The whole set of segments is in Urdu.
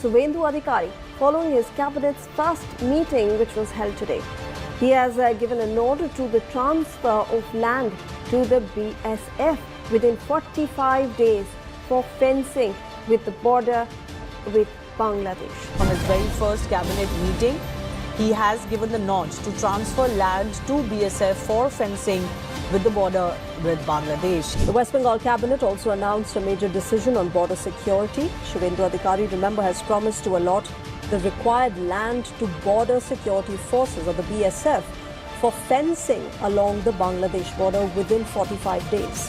Subhendu Adhikari, following his cabinet's first meeting which was held today. He has given an order to the transfer of land to the BSF within 45 days for fencing with the border with Bangladesh. On his very first cabinet meeting, he has given the nod to transfer land to BSF for fencing with the border with Bangladesh. The West Bengal cabinet also announced a major decision on border security. Subhendu Adhikari, remember, has promised to allot the required land to border security forces of the BSF for fencing along the Bangladesh border within 45 days.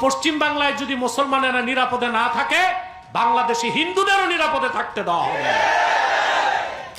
পশ্চিম বাংলায় যদি মুসলমানেরা নিরাপদে না থাকে, বাংলাদেশি হিন্দুদেরও নিরাপদে থাকতে দেওয়া হবে।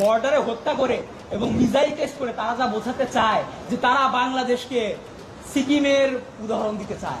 বর্ডারে হত্যা করে এবং মিসাইল টেস্ট করে তারা যা বোঝাতে চায় যে তারা বাংলাদেশকে সিকিমের উদাহরণ দিতে চায়।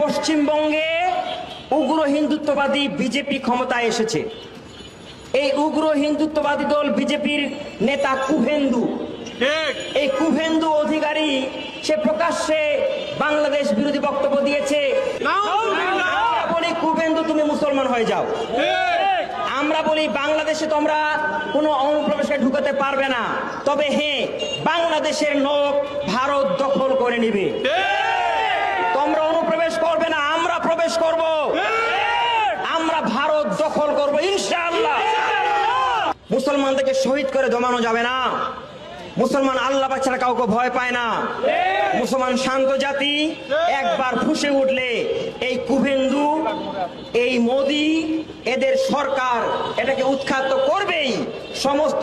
পশ্চিমবঙ্গে উগ্র হিন্দুত্ববাদী বিজেপি ক্ষমতায় এসেছে। এই উগ্র হিন্দুত্ববাদী দল বিজেপির নেতা কুভেন্দু, এই কুভেন্দু অধিকারী সে প্রকাশ্যে বাংলাদেশ বিরোধী বক্তব্য দিয়েছে। আমরা বলি কুভেন্দু তুমি মুসলমান হয়ে যাও। আমরা বলি বাংলাদেশে তোমরা কোনো অনুপ্রবেশকে ঢুকাতে পারবে না, তবে হ্যাঁ বাংলাদেশের লোক ভারত দখল করে নেবে। তোমরা অনুপ্রবেশ করবে না, আমরা প্রবেশ করব। আমরা ভারত দখল করব ইনশাআল্লাহ। মুসলমানদেরকে শহীদ করে দমানো যাবে না। মুসলমান আল্লাহ পাক ছাড়া কাউকে ভয় পায় না। মুসলমান শান্ত জাতি, একবার ফুঁসে উঠলে এই কুভেন্দু, এই মোদি, এদের সরকার এটাকে উৎখাত করবেই। সমস্ত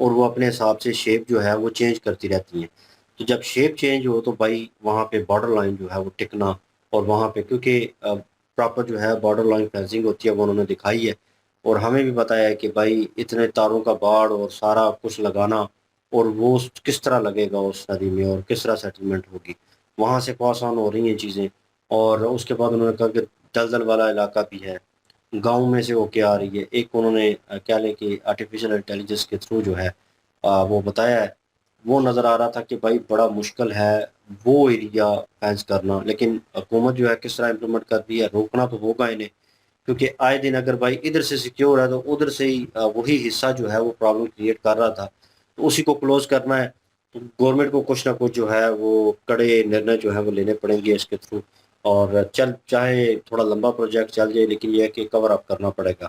اور وہ اپنے حساب سے شیپ جو ہے وہ چینج کرتی رہتی ہیں. تو جب شیپ چینج ہو تو بھائی وہاں پہ بارڈر لائن جو ہے وہ ٹکنا, اور وہاں پہ کیونکہ پراپر جو ہے بارڈر لائن فینسنگ ہوتی ہے وہ انہوں نے دکھائی ہے, اور ہمیں بھی بتایا ہے کہ بھائی اتنے تاروں کا باڑ اور سارا کچھ لگانا, اور وہ کس طرح لگے گا اس ندی میں, اور کس طرح سیٹلمنٹ ہوگی, وہاں سے پاس آن ہو رہی ہیں چیزیں. اور اس کے بعد انہوں نے کہا کہ دلدل والا علاقہ بھی ہے, گاؤں میں سے وہ کیا آ رہی ہے. ایک انہوں نے کیا لے کہ آرٹیفیشیل انٹیلیجنس کے تھرو جو ہے وہ بتایا ہے, وہ نظر آ رہا تھا کہ بھائی بڑا مشکل ہے وہ ایریا فینس کرنا, لیکن حکومت جو ہے کس طرح امپلیمنٹ کر رہی ہے, روکنا تو ہوگا انہیں, کیونکہ آئے دن اگر بھائی ادھر سے سیکیور ہے تو ادھر سے ہی وہی حصہ جو ہے وہ پرابلم کریٹ کر رہا تھا, تو اسی کو کلوز کرنا ہے. تو گورنمنٹ کو کچھ نہ کچھ جو ہے وہ کڑے نرنے جو ہے وہ لینے پڑیں گے اس کے تھرو, اور چاہے تھوڑا لمبا پروجیکٹ چل جائے لیکن یہ ہے کہ کور اپ کرنا پڑے گا.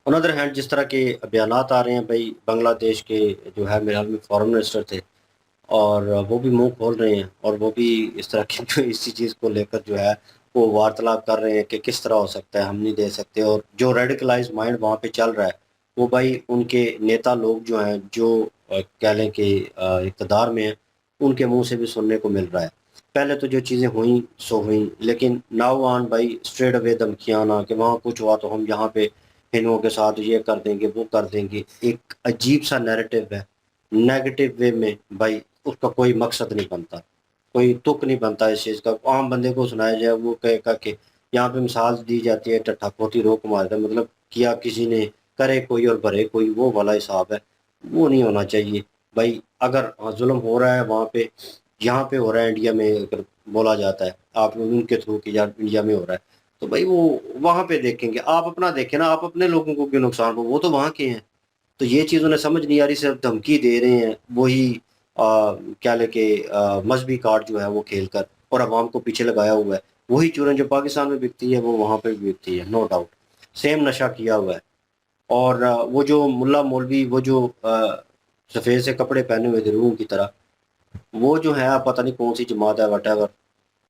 آن ادر ہینڈ جس طرح کے بیانات آ رہے ہیں بھائی بنگلہ دیش کے جو ہے میرے حال میں فارن منسٹر تھے, اور وہ بھی منہ کھول رہے ہیں, اور وہ بھی اس طرح کی اسی چیز کو لے کر جو ہے وہ وارتلاب کر رہے ہیں کہ کس طرح ہو سکتا ہے, ہم نہیں دے سکتے. اور جو ریڈیکلائز مائنڈ وہاں پہ چل رہا ہے وہ بھائی ان کے نیتا لوگ جو ہیں جو کہہ لیں کہ اقتدار میں ہیں, ان کے منہ سے بھی سننے کو مل رہا ہے. پہلے تو جو چیزیں ہوئیں سو ہوئیں, لیکن ناؤ آن بھائی اسٹریٹ اوے دھمکیاں آنا کہ وہاں کچھ ہوا تو ہم یہاں پہ ہندوؤں کے ساتھ یہ کر دیں گے وہ کر دیں گے. ایک عجیب سا نیریٹو ہے, نیگیٹو وے میں بھائی اس کا کوئی مقصد نہیں بنتا, کوئی تک نہیں بنتا اس چیز کا. عام بندے کو سنایا جائے وہ کہے گا کہ یہاں پہ مثال دی جاتی ہے ٹٹھا پوتی روک مارتا, مطلب کیا کسی نے کرے کوئی اور بھرے کوئی, وہ والا حساب ہے. وہ نہیں ہونا چاہیے بھائی. اگر ظلم ہو رہا ہے وہاں پہ, یہاں پہ ہو رہا ہے انڈیا میں اگر بولا جاتا ہے آپ ان کے تھرو کہ یار انڈیا میں ہو رہا ہے, تو بھائی وہ وہاں پہ دیکھیں گے. آپ اپنا دیکھیں نا, آپ اپنے لوگوں کو کیوں نقصان ہو, وہ تو وہاں کے ہیں. تو یہ چیز انہیں سمجھ نہیں آ رہی, صرف دھمکی دے رہے ہیں وہی کیا لے کہ مذہبی کارڈ جو ہے وہ کھیل کر, اور عوام کو پیچھے لگایا ہوا ہے. وہی چورن جو پاکستان میں بکتی ہے وہ وہاں پہ بھی بکتی ہے, نو ڈاؤٹ, سیم نشہ کیا ہوا ہے. اور وہ جو ملا مولوی وہ جو سفید سے کپڑے پہنے ہوئے تھے روح کی طرح, وہ جو ہے پتہ نہیں کون سی جماعت ہے وٹ ایور,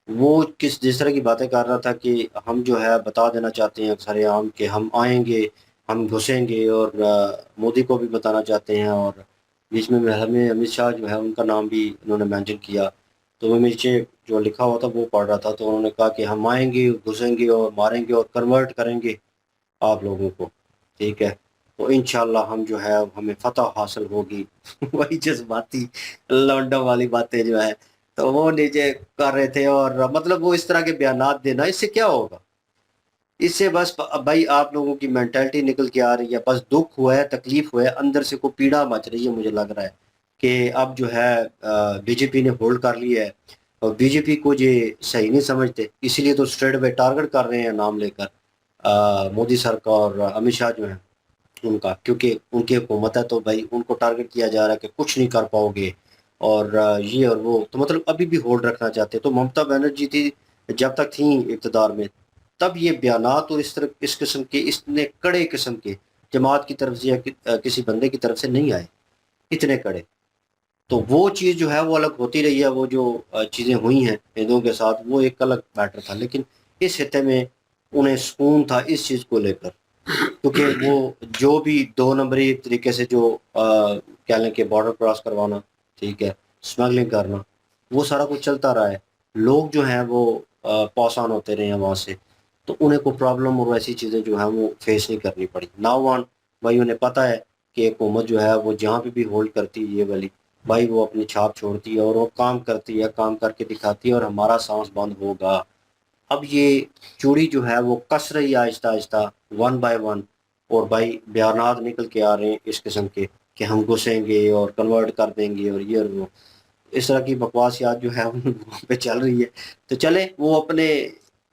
وہ جس طرح کی باتیں کر رہا تھا کہ ہم جو ہے بتا دینا چاہتے ہیں اکثر عام کہ ہم آئیں گے, ہم گھسیں گے, اور مودی کو بھی بتانا چاہتے ہیں. اور بیچ میں ہمیں امت شاہ جو ہے ان کا نام بھی انہوں نے مینشن کیا, تو وہ نیچے جو لکھا ہوا تھا وہ پڑھ رہا تھا, تو انہوں نے کہا کہ ہم آئیں گے, گھسیں گے اور ماریں گے اور کنورٹ کریں گے آپ لوگوں کو, ٹھیک ہے. تو انشاءاللہ ہم جو ہے ہمیں فتح حاصل ہوگی. وہی جذباتی لونڈا والی باتیں جو ہے تو وہ نیچے کر رہے تھے. اور مطلب وہ اس طرح کے بیانات دینا, اس سے کیا ہوگا؟ اس سے بس بھائی آپ لوگوں کی مینٹلٹی نکل کے آ رہی ہے, بس دکھ ہوا ہے, تکلیف ہوا ہے, اندر سے کوئی پیڑا مچ رہی ہے. مجھے لگ رہا ہے کہ اب جو ہے بی جے پی نے ہولڈ کر لیا ہے, اور بی جے پی کو یہ صحیح نہیں سمجھتے, اسی لیے تو اسٹریٹ وے ٹارگٹ کر رہے ہیں نام لے کر مودی سر کا اور امت شاہ جو ہیں ان کا, کیونکہ ان کی حکومت ہے تو بھائی ان کو ٹارگٹ کیا جا رہا ہے کہ کچھ نہیں کر پاؤ گے, اور یہ اور وہ. تو مطلب ابھی بھی ہولڈ رکھنا چاہتے. تو ممتا بنرجی تھی جب تک تھیں اقتدار میں, تب یہ بیانات اور اس قسم کے اتنے کڑے قسم کے جماعت کی طرف سے یا کسی بندے کی طرف سے نہیں آئے, اتنے کڑے. تو وہ چیز جو ہے وہ الگ ہوتی رہی ہے. وہ جو چیزیں ہوئی ہیں ہندوؤں کے ساتھ وہ ایک الگ میٹر تھا, لیکن اس خطے میں انہیں سکون تھا اس چیز کو لے کر, کیونکہ وہ جو بھی دو نمبری طریقے سے جو کہہ لیں کہ بارڈر کراس کروانا, ٹھیک ہے, اسمگلنگ کرنا, وہ سارا کچھ چلتا رہا ہے. لوگ جو ہیں وہ پاس آن ہوتے رہے ہیں وہاں سے, تو انہیں کوئی پرابلم اور ایسی چیزیں جو ہیں وہ فیس نہیں کرنی پڑی. ناؤ آن بھائی انہیں پتہ ہے کہ حکومت جو ہے وہ جہاں پہ بھی ہولڈ کرتی ہے یہ والی, بھائی وہ اپنی چھاپ چھوڑتی ہے اور وہ کام کرتی ہے, کام کر کے دکھاتی ہے, اور ہمارا سانس بند ہوگا. اب یہ چوڑی جو ہے وہ کس رہی ہے آہستہ آہستہ, ون بائی ون, اور بھائی بیانات نکل کے آ رہے ہیں اس قسم کے کہ ہم گھسیں گے اور کنورٹ کر دیں گے اور یہ اور وہ, اس طرح کی بکواسیات جو ہے وہاں پہ چل رہی ہے. تو چلے وہ اپنے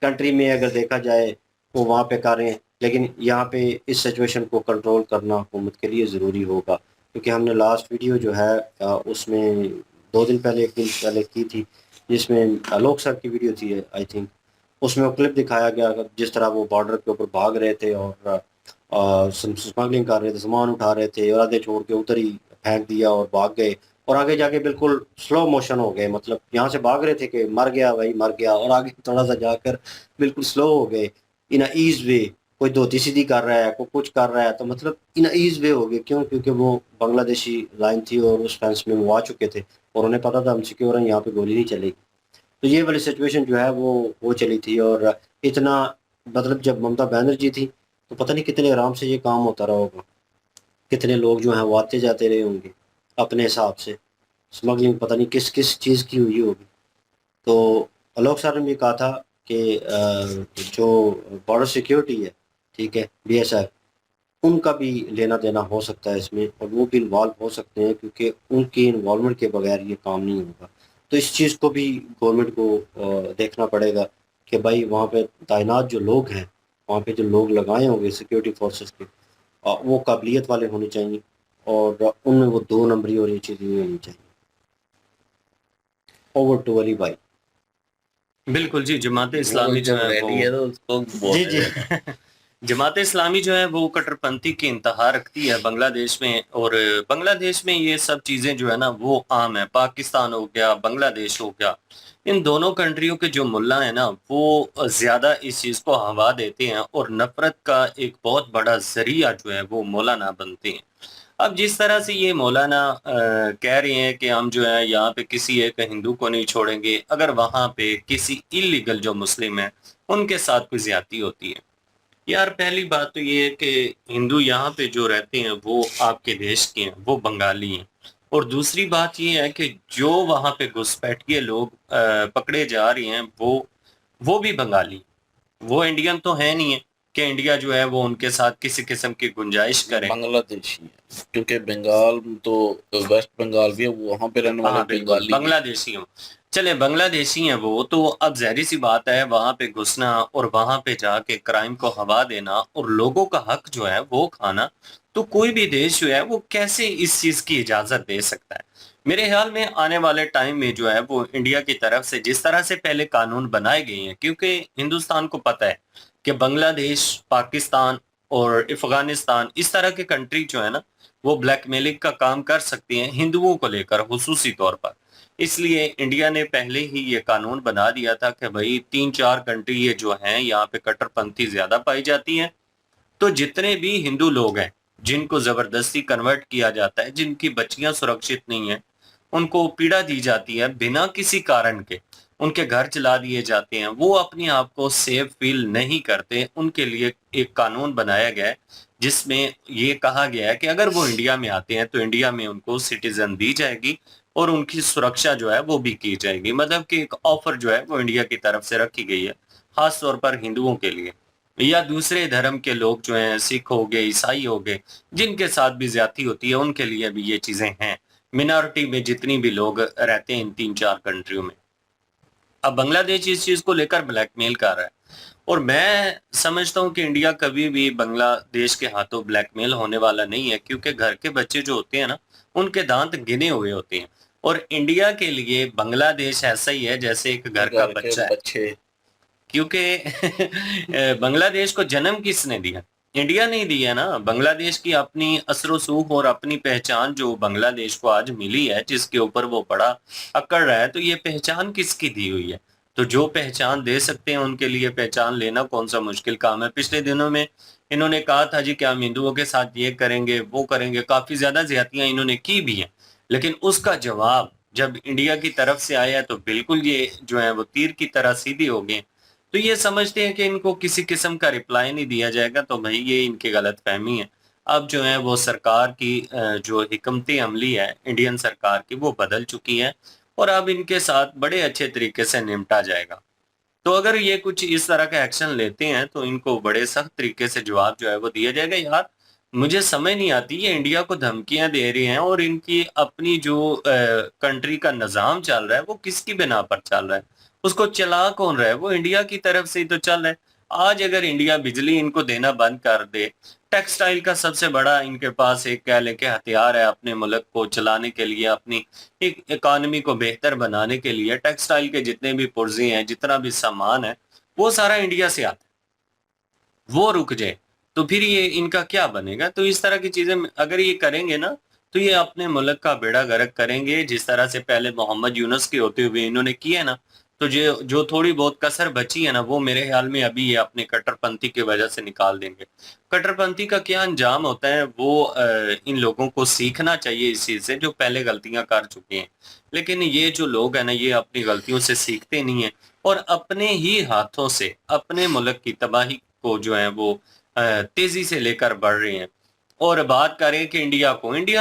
کنٹری میں اگر دیکھا جائے وہ وہاں پہ کر رہے ہیں, لیکن یہاں پہ اس سچویشن کو کنٹرول کرنا حکومت کے لیے ضروری ہوگا. کیونکہ ہم نے لاسٹ ویڈیو جو ہے اس میں 2 دن پہلے 1 دن پہلے کی تھی, جس میں لوک سر کی ویڈیو تھی آئی تھنک, اس میں وہ کلپ دکھایا گیا جس طرح وہ بارڈر کے اوپر بھاگ رہے تھے اور اسمگلنگ کر رہے تھے, سامان اٹھا رہے تھے, اور آدھے چھوڑ کے ادھر ہی پھینک دیا اور بھاگ گئے, اور آگے جا کے بالکل سلو موشن ہو گئے. مطلب یہاں سے بھاگ رہے تھے کہ مر گیا بھائی مر گیا, اور آگے تھوڑا سا جا کر بالکل سلو ہو گئے ان ایز وے, کوئی دھوتی سیدھی کر رہا ہے، کوئی کچھ کر رہا ہے، تو مطلب ان ایز وے ہو گئے. کیوں؟ کیونکہ وہ بنگلہ دیشی لائن تھی اور اس فینس میں وہ آ چکے تھے اور انہیں پتا تھا ہم سیکیور ہیں، یہاں پہ گولی نہیں چلے گی. تو یہ والی سچویشن جو ہے وہ چلی تھی. اور اتنا مطلب جب ممتا بینرجی تھی تو پتہ نہیں کتنے آرام سے یہ کام ہوتا رہا ہوگا، کتنے لوگ جو ہیں وہ آتے جاتے رہے ہوں گے اپنے حساب سے. اسمگلنگ پتہ نہیں کس کس چیز کی ہوئی ہوگی. تو آلوک صاحب نے بھی کہا تھا کہ جو بارڈر سیکیورٹی ہے، ٹھیک ہے، بی ایس ایف، ان کا بھی لینا دینا ہو سکتا ہے اس میں، اور وہ بھی انوالو ہو سکتے ہیں کیونکہ ان کی انوالومنٹ کے بغیر یہ کام نہیں ہوگا. تو اس چیز کو بھی گورنمنٹ کو دیکھنا پڑے گا کہ بھائی وہاں پہ تعینات جو لوگ ہیں، وہاں پہ جو لوگ لگائے ہوں گے سیکیورٹی فورسز کے، وہ قابلیت والے ہونے چاہیے اور ان میں وہ 2 نمبری اور یہ چیزیں نہیں ہونی چاہیے. اوور ٹو علی بھائی. بالکل جی. جماعت اسلامی جو ہے ریڈی ہے تو اس کو جی جی جماعت اسلامی جو ہے وہ کٹر پنتھی کی انتہا رکھتی ہے بنگلہ دیش میں، اور بنگلہ دیش میں یہ سب چیزیں جو ہے نا وہ عام ہے. پاکستان ہو گیا، بنگلہ دیش ہو گیا، ان دونوں کنٹریوں کے جو ملا ہیں نا وہ زیادہ اس چیز کو ہوا دیتے ہیں اور نفرت کا ایک بہت بڑا ذریعہ جو ہے وہ مولانا بنتے ہیں. اب جس طرح سے یہ مولانا کہہ رہے ہیں کہ ہم جو ہے یہاں پہ کسی ایک ہندو کو نہیں چھوڑیں گے اگر وہاں پہ کسی انلیگل جو مسلم ہیں ان کے ساتھ کوئی زیادتی ہوتی ہے. یار پہلی بات تو یہ ہے کہ ہندو یہاں پہ جو رہتے ہیں وہ آپ کے دیش کے ہیں، وہ بنگالی ہیں. اور دوسری بات یہ ہے کہ جو وہاں پہ گھسپیٹھیے لوگ پکڑے جا رہے ہیں وہ بھی بنگالی، وہ انڈین تو ہے نہیں ہے کہ انڈیا جو ہے وہ ان کے ساتھ کسی قسم کی گنجائش کرے. بنگلہ دیشی ہے کیونکہ بنگال تو ویسٹ بنگال بھی ہے، وہاں پہ رہنے والے ہاں بالکل بنگالی بھی. بنگلہ دیشی ہوں. چلے بنگلہ دیشی ہیں وہ تو اب ظاہری سی بات ہے وہاں پہ گھسنا اور وہاں پہ جا کے کرائم کو ہوا دینا اور لوگوں کا حق جو ہے وہ کھانا، تو کوئی بھی دیش جو ہے وہ کیسے اس چیز کی اجازت دے سکتا ہے؟ میرے خیال میں آنے والے ٹائم میں جو ہے وہ انڈیا کی طرف سے جس طرح سے پہلے قانون بنائے گئے ہیں، کیونکہ ہندوستان کو پتہ ہے کہ بنگلہ دیش، پاکستان اور افغانستان اس طرح کے کنٹری جو ہے نا وہ بلیک میلنگ کا کام کر سکتی ہیں ہندوؤں کو لے کر خصوصی طور پر. اس لیے انڈیا نے پہلے ہی یہ قانون بنا دیا تھا کہ بھائی 3-4 کنٹری یہ جو ہیں یہاں پہ کٹر پنتھی زیادہ پائی جاتی ہیں، تو جتنے بھی ہندو لوگ ہیں جن کو زبردستی کنورٹ کیا جاتا ہے، جن کی بچیاں سرکشت نہیں ہیں، ان کو پیڑا دی جاتی ہے بنا کسی کارن کے، ان کے گھر چلا دیے جاتے ہیں، وہ اپنے آپ کو سیف فیل نہیں کرتے، ان کے لیے ایک قانون بنایا گیا ہے جس میں یہ کہا گیا ہے کہ اگر وہ انڈیا میں آتے ہیں تو انڈیا میں ان کو سٹیزن دی جائے گی اور ان کی سرکشا جو ہے وہ بھی کی جائے گی. مطلب کہ ایک آفر جو ہے وہ انڈیا کی طرف سے رکھی گئی ہے خاص طور پر ہندوؤں کے لیے، یا دوسرے دھرم کے لوگ جو ہیں، سکھ ہو گئے، عیسائی ہو گئے، جن کے ساتھ بھی زیادتی ہوتی ہے ان کے لیے بھی یہ چیزیں ہیں. منارٹی میں جتنی بھی لوگ رہتے ہیں ان 3-4 کنٹریوں میں. اب بنگلہ دیش اس چیز کو لے کر بلیک میل کر رہا ہے اور میں سمجھتا ہوں کہ انڈیا کبھی بھی بنگلہ دیش کے ہاتھوں بلیک میل ہونے والا نہیں ہے، کیونکہ گھر کے بچے جو ہوتے ہیں نا ان کے دانت گنے ہوئے ہوتے ہیں، اور انڈیا کے لیے بنگلہ دیش ایسا ہی ہے جیسے ایک گھر کا بچہ ہے. بچے کیونکہ بنگلہ دیش کو جنم کس نے دیا؟ انڈیا نہیں دیا نا. بنگلہ دیش کی اپنی اثر و سوکھ اور اپنی پہچان جو بنگلہ دیش کو آج ملی ہے، جس کے اوپر وہ بڑا اکڑ رہا ہے، تو یہ پہچان کس کی دی ہوئی ہے؟ تو جو پہچان دے سکتے ہیں ان کے لیے پہچان لینا کون سا مشکل کام ہے. پچھلے دنوں میں انہوں نے کہا تھا جی کہ ہم ہندوؤں کے ساتھ یہ کریں گے وہ کریں گے، کافی زیادہ زیادتیاں انہوں نے کی بھی ہیں، لیکن اس کا جواب جب انڈیا کی طرف سے آیا تو بالکل یہ جو ہے وہ تیر کی طرح سیدھی ہو گئے. تو یہ سمجھتے ہیں کہ ان کو کسی قسم کا رپلائی نہیں دیا جائے گا، تو بھائی یہ ان کی غلط فہمی ہے. اب جو ہے وہ سرکار کی جو حکمت عملی ہے انڈین سرکار کی وہ بدل چکی ہے اور اب ان کے ساتھ بڑے اچھے طریقے سے نمٹا جائے گا. تو اگر یہ کچھ اس طرح کا ایکشن لیتے ہیں تو ان کو بڑے سخت طریقے سے جواب جو ہے وہ دیا جائے گا. یار مجھے سمجھ نہیں آتی یہ انڈیا کو دھمکیاں دے رہے ہیں اور ان کی اپنی جو کنٹری کا نظام چل رہا ہے وہ کس کی بنا پر چل رہا ہے؟ اس کو چلا کون رہا ہے؟ وہ انڈیا کی طرف سے ہی تو چل رہا ہے. آج اگر انڈیا بجلی ان کو دینا بند کر دے، ٹیکسٹائل کا سب سے بڑا ان کے پاس ایک کہہ لیں کہ ہتھیار ہے اپنے ملک کو چلانے کے لیے، اپنی ایک اکانومی کو بہتر بنانے کے لیے، ٹیکسٹائل کے جتنے بھی پرزے ہیں، جتنا بھی سامان ہے وہ سارا انڈیا سے آتا ہے، وہ رک جائے تو پھر یہ ان کا کیا بنے گا؟ تو اس طرح کی چیزیں اگر یہ کریں گے نا تو یہ اپنے ملک کا بیڑا غرق کریں گے، جس طرح سے پہلے محمد یونس کے ہوتے ہوئے انہوں نے کیا نا، تو جو تھوڑی بہت کسر بچی ہے نا وہ میرے خیال میں ابھی یہ اپنے کٹرپنتھی کی وجہ سے نکال دیں گے. کٹرپنتھی کا کیا انجام ہوتا ہے وہ ان لوگوں کو سیکھنا چاہیے اس چیز سے جو پہلے غلطیاں کر چکے ہیں. لیکن یہ جو لوگ ہیں نا یہ اپنی غلطیوں سے سیکھتے نہیں ہیں اور اپنے ہی ہاتھوں سے اپنے ملک کی تباہی کو جو ہے وہ تیزی سے لے کر بڑھ رہے ہیں. اور بات کریں کہ انڈیا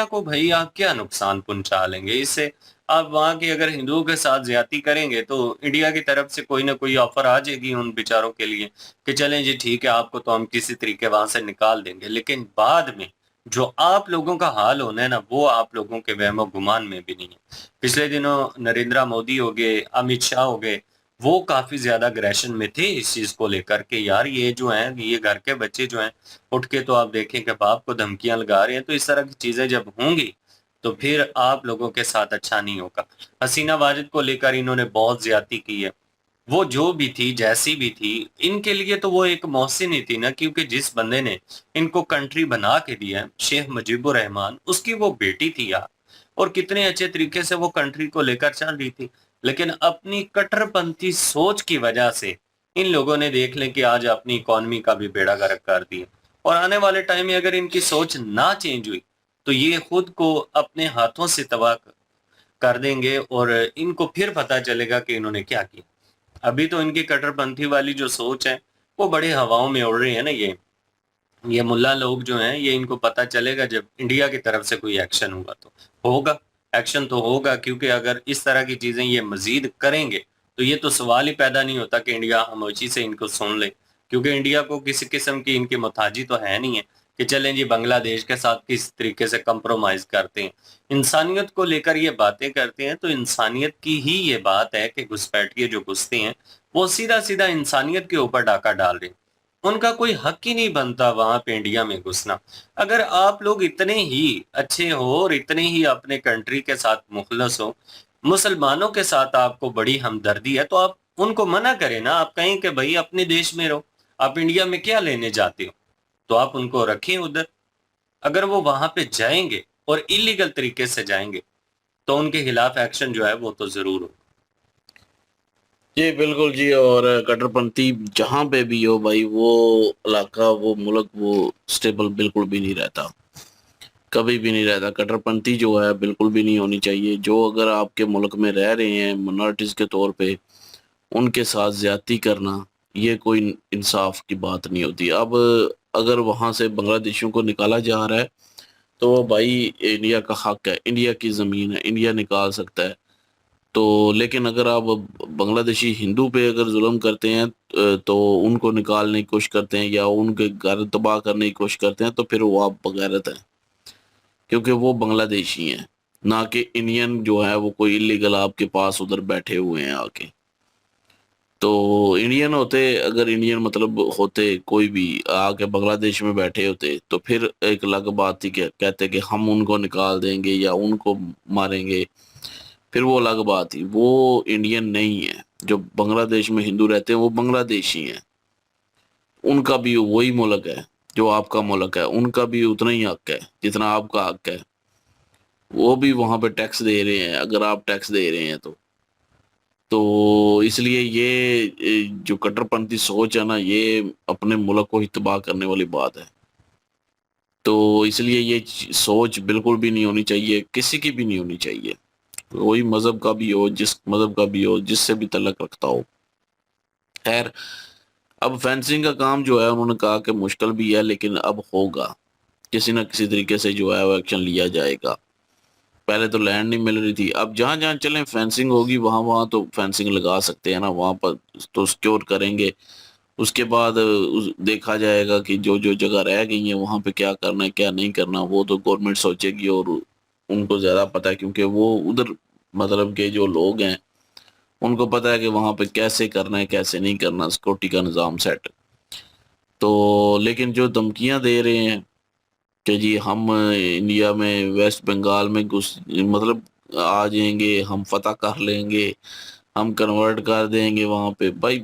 کو بھائی آپ کیا نقصان پہنچا لیں گے اس سے؟ آپ وہاں کے اگر ہندوؤں کے ساتھ زیادتی کریں گے تو انڈیا کی طرف سے کوئی نہ کوئی آفر آ جائے گی ان بیچاروں کے لیے کہ چلیں جی ٹھیک ہے آپ کو تو ہم کسی طریقے وہاں سے نکال دیں گے. لیکن بعد میں جو آپ لوگوں کا حال ہونا ہے نا وہ آپ لوگوں کے وہم و گمان میں بھی نہیں ہے. پچھلے دنوں نریندرا مودی ہو گئے، امت شاہ ہو گئے، وہ کافی زیادہ اگریشن میں تھے اس چیز کو لے کر کے یار یہ جو ہیں یہ گھر کے بچے جو ہیں اٹھ کے تو آپ دیکھیں کہ باپ کو دھمکیاں لگا رہے ہیں. تو اس طرح کی چیزیں جب ہوں گی تو پھر آپ لوگوں کے ساتھ اچھا نہیں ہوگا. حسینہ واجد کو لے کر انہوں نے بہت زیادتی کی ہے. وہ جو بھی تھی جیسی بھی تھی ان کے لیے تو وہ ایک محسن ہی تھی نا، کیونکہ جس بندے نے ان کو کنٹری بنا کے دیا ہے شیخ مجیب الرحمان، اس کی وہ بیٹی تھی یار، اور کتنے اچھے طریقے سے وہ کنٹری کو لے کر چل رہی تھی. لیکن اپنی کٹر پنتھی سوچ کی وجہ سے ان لوگوں نے دیکھ لیں کہ آج اپنی اکانومی کا بھی بیڑا گرک کر دیا. اور آنے والے ٹائم میں اگر ان کی سوچ نہ چینج ہوئی تو یہ خود کو اپنے ہاتھوں سے تباہ کر دیں گے اور ان کو پھر پتہ چلے گا کہ انہوں نے کیا کیا. ابھی تو ان کی کٹر پنتھی والی جو سوچ ہے وہ بڑے ہواؤں میں اڑ رہے ہیں نا. یہ ملا لوگ جو ہیں یہ ان کو پتہ چلے گا جب انڈیا کی طرف سے کوئی ایکشن ہوگا تو ہوگا، ایکشن تو ہوگا، کیونکہ اگر اس طرح کی چیزیں یہ مزید کریں گے تو یہ تو سوال ہی پیدا نہیں ہوتا کہ انڈیا خاموشی سے ان کو سن لے، کیونکہ انڈیا کو کسی قسم کی ان کی محتاجی تو ہے نہیں ہے کہ چلیں جی بنگلہ دیش کے ساتھ کس طریقے سے کمپرومائز کرتے ہیں. انسانیت کو لے کر یہ باتیں کرتے ہیں تو انسانیت کی ہی یہ بات ہے کہ گھسپیٹیے جو گھستے ہیں وہ سیدھا سیدھا انسانیت کے اوپر ڈاکہ ڈال رہے ہیں. ان کا کوئی حق ہی نہیں بنتا وہاں پہ انڈیا میں گھسنا. اگر آپ لوگ اتنے ہی اچھے ہو اور اتنے ہی اپنے کنٹری کے ساتھ مخلص ہو، مسلمانوں کے ساتھ آپ کو بڑی ہمدردی ہے تو آپ ان کو منع کریں نا. آپ کہیں کہ بھائی اپنے دیش میں رہو، آپ انڈیا میں کیا لینے جاتے ہو؟ تو آپ ان کو رکھیں ادھر. اگر وہ وہاں پہ جائیں گے اور ایلیگل طریقے سے جائیں گے تو ان کے خلاف ایکشن جو ہے وہ تو ضرور ہو. جی بالکل جی. اور کٹر پنتھی جہاں پہ بھی ہو بھائی وہ علاقہ وہ ملک وہ سٹیبل بالکل بھی نہیں رہتا، کبھی بھی نہیں رہتا. کٹر پنتھی جو ہے بالکل بھی نہیں ہونی چاہیے. جو اگر آپ کے ملک میں رہ رہے ہیں منارٹیز کے طور پہ ان کے ساتھ زیادتی کرنا یہ کوئی انصاف کی بات نہیں ہوتی. اب اگر وہاں سے بنگلہ دیشیوں کو نکالا جا رہا ہے تو بھائی انڈیا کا حق ہے، انڈیا کی زمین ہے، انڈیا نکال سکتا ہے. تو لیکن اگر آپ بنگلہ دیشی ہندو پہ اگر ظلم کرتے ہیں تو ان کو نکالنے کی کوشش کرتے ہیں یا ان کے گھر تباہ کرنے کی کوشش کرتے ہیں تو پھر وہ آپ بغیرت ہیں، کیونکہ وہ بنگلہ دیشی ہیں نہ کہ انڈین جو ہے وہ کوئی الیگل آپ کے پاس ادھر بیٹھے ہوئے ہیں آ کے. تو انڈین ہوتے، اگر انڈین مطلب ہوتے کوئی بھی آ کے بنگلہ دیش میں بیٹھے ہوتے تو پھر ایک الگ بات تھی کہ کہتے کہ ہم ان کو نکال دیں گے یا ان کو ماریں گے، پھر وہ الگ بات تھی. وہ انڈین نہیں ہے. جو بنگلہ دیش میں ہندو رہتے ہیں وہ بنگلہ دیشی ہیں، ان کا بھی وہی ملک ہے جو آپ کا ملک ہے، ان کا بھی اتنا ہی حق ہے جتنا آپ کا حق ہے. وہ بھی وہاں پہ ٹیکس دے رہے ہیں اگر آپ ٹیکس دے رہے ہیں تو اس لیے یہ جو کٹر پنتھی سوچ ہے نا یہ اپنے ملک کو ہی تباہ کرنے والی بات ہے. تو اس لیے یہ سوچ بالکل بھی نہیں ہونی چاہیے، کسی کی بھی نہیں ہونی چاہیے، کوئی مذہب کا بھی ہو، جس مذہب کا بھی ہو، جس سے بھی تعلق رکھتا ہو. خیر اب فینسنگ کا کام جو ہے انہوں نے کہا کہ مشکل بھی ہے لیکن اب ہوگا، کسی نہ کسی طریقے سے جو ہے وہ ایکشن لیا جائے گا. پہلے تو لینڈ نہیں مل رہی تھی، اب جہاں جہاں چلیں فینسنگ ہوگی وہاں تو فینسنگ لگا سکتے ہیں نا، وہاں پر تو سکیور کریں گے. اس کے بعد دیکھا جائے گا کہ جو جو جگہ رہ گئی ہیں وہاں پہ کیا کرنا ہے کیا نہیں کرنا وہ تو گورنمنٹ سوچے گی اور ان کو زیادہ پتہ ہے، کیونکہ وہ ادھر مطلب کہ جو لوگ ہیں ان کو پتہ ہے کہ وہاں پہ کیسے کرنا ہے کیسے نہیں کرنا، سیکورٹی کا نظام سیٹ. تو لیکن جو دھمکیاں دے رہے ہیں کہ جی ہم انڈیا میں ویسٹ بنگال میں مطلب آ جائیں گے، ہم فتح کر لیں گے، ہم کنورٹ کر دیں گے وہاں پہ، بھائی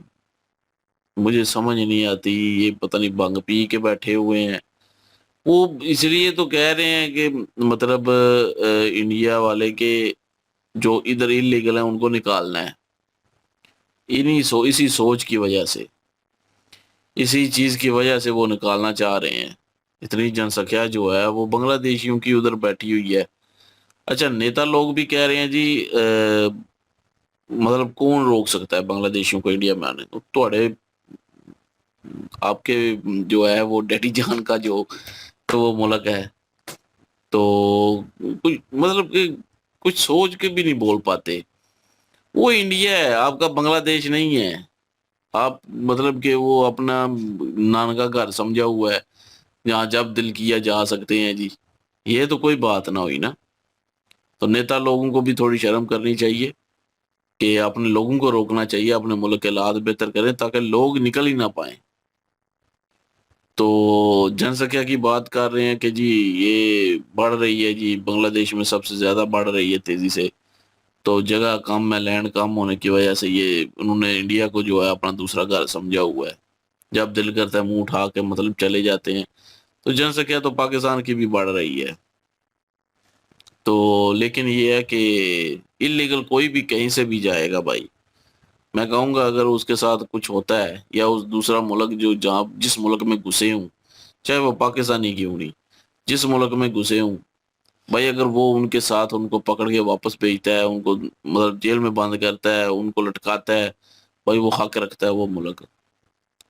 مجھے سمجھ نہیں آتی. یہ پتہ نہیں بھنگ پی کے بیٹھے ہوئے ہیں. وہ اس لیے تو کہہ رہے ہیں کہ مطلب انڈیا والے کے جو ادھر انلیگل ہیں ان کو نکالنا ہے. اسی سوچ کی وجہ سے، اسی چیز کی وجہ سے وہ نکالنا چاہ رہے ہیں. اتنی جن سنکھیا جو ہے وہ بنگلہ دیشیوں کی ادھر بیٹھی ہوئی ہے. اچھا نیتا لوگ بھی کہہ رہے ہیں جی مطلب کون روک سکتا ہے بنگلہ دیشیوں کو انڈیا میں آنے. تو آپ کے جو ہے وہ ڈیڈی جان کا جو تو وہ ملک ہے، تو کچھ مطلب کہ کچھ سوچ کے بھی نہیں بول پاتے. وہ انڈیا ہے، آپ کا بنگلہ دیش نہیں ہے. آپ مطلب کہ وہ اپنا نانگا گھر سمجھا ہوا ہے جہاں جب دل کیا جا سکتے ہیں جی. یہ تو کوئی بات نہ ہوئی نا. تو نیتا لوگوں کو بھی تھوڑی شرم کرنی چاہیے کہ اپنے لوگوں کو روکنا چاہیے، اپنے ملک کے حالات بہتر کریں تاکہ لوگ نکل ہی نہ پائیں. تو جن سنکھیا کی بات کر رہے ہیں کہ جی یہ بڑھ رہی ہے جی، بنگلہ دیش میں سب سے زیادہ بڑھ رہی ہے تیزی سے. تو جگہ کم ہے، لینڈ کم ہونے کی وجہ سے یہ انہوں نے انڈیا کو جو ہے اپنا دوسرا گھر سمجھا ہوا ہے. جب دل کرتا ہے منہ اٹھا کے مطلب چلے جاتے ہیں. تو جن سنکھیا تو پاکستان کی بھی بڑھ رہی ہے. تو لیکن یہ ہے کہ اللیگل کوئی بھی کہیں سے بھی جائے گا بھائی. میں کہوں گا اگر اس کے ساتھ کچھ ہوتا ہے یا اس دوسرا ملک جو جس ملک میں گھسے ہوں، چاہے وہ پاکستانی کیوں نہیں، جس ملک میں گھسے ہوں بھائی، اگر وہ ان کے ساتھ ان کو پکڑ کے واپس بھیجتا ہے، ان کو مطلب جیل میں بند کرتا ہے، ان کو لٹکاتا ہے، بھائی وہ حق رکھتا ہے وہ ملک.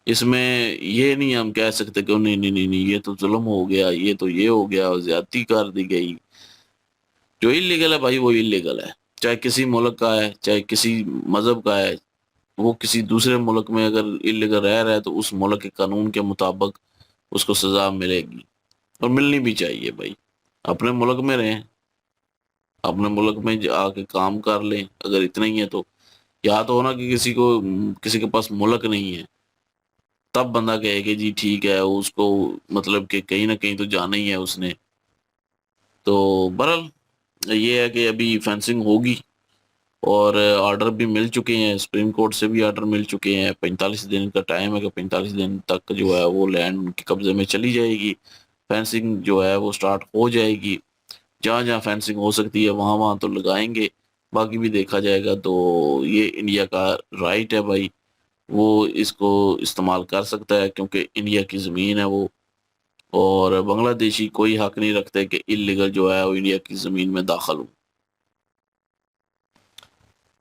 اس میں یہ نہیں ہم کہہ سکتے کہ نہیں نہیں نہیں نہیں یہ تو ظلم ہو گیا، یہ تو یہ ہو گیا، زیادتی کر دی گئی. جو اللیگل ہے بھائی وہ اللیگل ہے، چاہے کسی ملک کا ہے، چاہے کسی مذہب کا ہے. وہ کسی دوسرے ملک میں اگر اللیگل رہ رہا ہے تو اس ملک کے قانون کے مطابق اس کو سزا ملے گی اور ملنی بھی چاہیے. بھائی اپنے ملک میں رہیں، اپنے ملک میں آ کے کام کر لیں. اگر اتنا ہی ہے تو یا تو ہونا کہ کسی کے پاس ملک نہیں ہے، تب بندہ کہے کہ جی ٹھیک ہے اس کو مطلب کہ کہیں نہ کہیں تو جانا ہی ہے اس نے. تو بہرحال یہ ہے کہ ابھی فینسنگ ہوگی اور آرڈر بھی مل چکے ہیں، سپریم کورٹ سے بھی آرڈر مل چکے ہیں. 45 دن کا ٹائم ہے کہ 45 دن تک جو ہے وہ لینڈ ان کے قبضے میں چلی جائے گی. فینسنگ جو ہے وہ سٹارٹ ہو جائے گی. جہاں جہاں فینسنگ ہو سکتی ہے وہاں وہاں تو لگائیں گے، باقی بھی دیکھا جائے گا. تو یہ انڈیا کا رائٹ ہے بھائی، وہ اس کو استعمال کر سکتا ہے کیونکہ انڈیا کی زمین ہے وہ. اور بنگلہ دیشی کوئی حق نہیں رکھتے کہ اللیگل جو ہے وہ انڈیا کی زمین میں داخل ہو.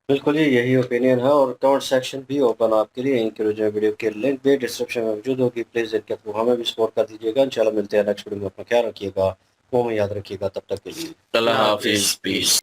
بالکل جی یہی اوپینین ہے، اور کمنٹ سیکشن بھی اوپن آپ کے لیے. ان کے جو ویڈیو کے لنک بھی ڈسکرپشن میں موجود ہوگی، پلیز ان کے تھرو ہمیں بھی سپورٹ کر دیجیے گا. انشاءاللہ ملتے ہیں نیکسٹ ویڈیو میں. اپنا خیال رکھیے گا، وہ میں یاد رکھیے گا. تب تک کے لیے اللہ حافظ، پیس.